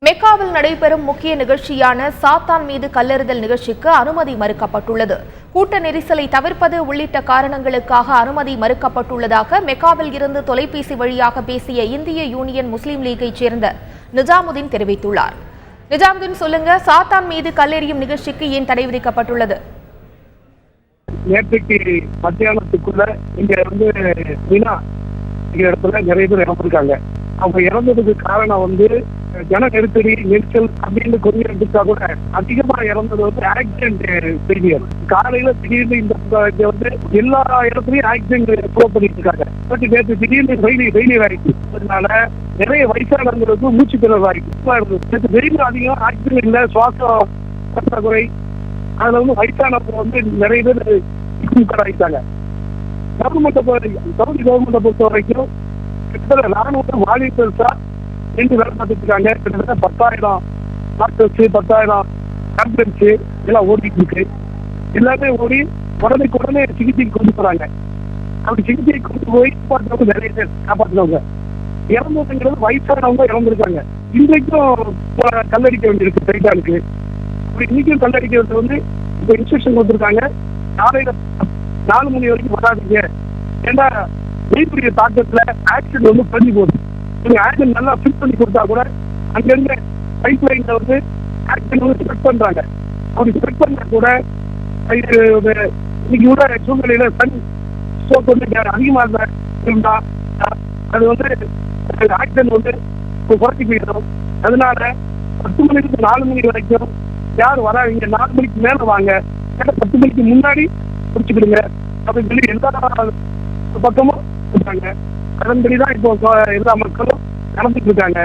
மெக்காவில் நடைபெறும் முக்கிய நிகழ்ச்சியான சாத்தான் மீது கல்லெறிதல் நிகழ்ச்சிக்கு அனுமதி மறுக்கப்பட்டுள்ளது. கூட்ட நெரிசலை தவிர்ப்பது உள்ளிட்ட காரணங்களுக்காக அனுமதி மறுக்கப்பட்டுள்ளதாக மெக்காவில் இருந்து தொலைபேசி வழியாக பேசிய இந்திய யூனியன் முஸ்லீம் லீக்கைச் சேர்ந்த நிஜாமுதீன் தெரிவித்துள்ளார். நிஜாமுதீன், சொல்லுங்க, சாத்தான் மீது கல்லெறியும் நிகழ்ச்சிக்கு ஏன் தடை விதிக்கப்பட்டுள்ளது? நேற்றைக்கு மத்தியானத்துக்குள்ள இங்க வினா இடத்துல நிறைய பேர் இறந்துருக்காங்க. அவங்க இறந்ததுக்கு காரணம் ஜன நெருக்கடி, நெரிசல் அப்படின்னு கொஞ்சம் எடுத்தா கூட அதிகமா இறந்தது ஆக்சிடென்ட் ஃபெயிலியர். காலையில திடீர்னு இந்த எல்லா இடத்துலயும் ஆக்சிடென்ட் ப்ரோ பண்ணிட்டு இருக்காங்க. பட் நேற்று திடீர்னு ஃபெயிலியர் ஆயிடுச்சு. அதனால நிறைய வயசானவங்களுக்கு மூச்சு திணறல் ஆயிடுச்சு. வெயில் அதிகம், ஆக்சிடென்ட் இல்லை, சுவாசம் பற்றாக்குறை. அதுல வயசானவங்க நிறைய பேர் ஆயிட்டாங்க. சவுதி கவர்மெண்ட்டை பொறுத்த வரைக்கும் கிட்டத்தட்ட 400 வாலிபர்ஸா ரெண்டு வேலை பார்த்துட்டு இருக்காங்க. கிட்டத்தட்ட 10,000 டாக்டர்ஸ், 10,000 ஆம்புலன்ஸ் எல்லாம் ஓடிட்டு இருக்கு. எல்லாமே ஓடி உடனே சிகிச்சைக்கு கொண்டு போறாங்க. அப்படி சிகிச்சைக்கு கொண்டு போய் காப்பாற்றுறவங்க நிறைய பேர் காப்பாற்றுறவங்க. இறந்ததுங்கிறது வயசானவங்க இறந்துருக்காங்க. இன்றைக்கும் கல்லடிக்க வேண்டியிருக்கு டைட்டானுக்கு. அப்படி இன்னைக்கும் கல்லடிக்க வேண்டியது இப்போ இன்ஸ்ட்ரக்ஷன் கொடுத்துருக்காங்க. காலையில 4 மணி வரைக்கும் வராதிங்க. ஏன்னா வெயிலுடைய தாக்கத்துல ஆக்சிடென்ட் பண்ணி போகுது. நீங்க ஆக்சிடென்ட் நல்லா ஃபிட் பண்ணி கொடுத்தா கூட அங்கிருந்து பைப் லைன்ல ஆக்சிடென்ட் ஸ்ப்ரெட் பண்றாங்க. அப்படி ஸ்ப்ரெட் பண்ணா கூட இன்னைக்கு உள்ள சூழ்நிலையில சன் ஸ்ட்ரோக் அதிகமா இருந்தா அது ஆக்சிடென்ட் குறைச்சி போயிடும். அதனால 10 மணிக்கு 4 மணி வரைக்கும் யாரும் வராதிங்க. 4 மணிக்கு மேல வாங்க. 10 மணிக்கு முன்னாடி குடிச்சுக்கிடுங்க அப்படின்னு சொல்லி எல்லா பக்கமும் இருக்காங்க. அதன்படிதான் இப்போ எல்லா மக்களும் நடந்துட்டு இருக்காங்க.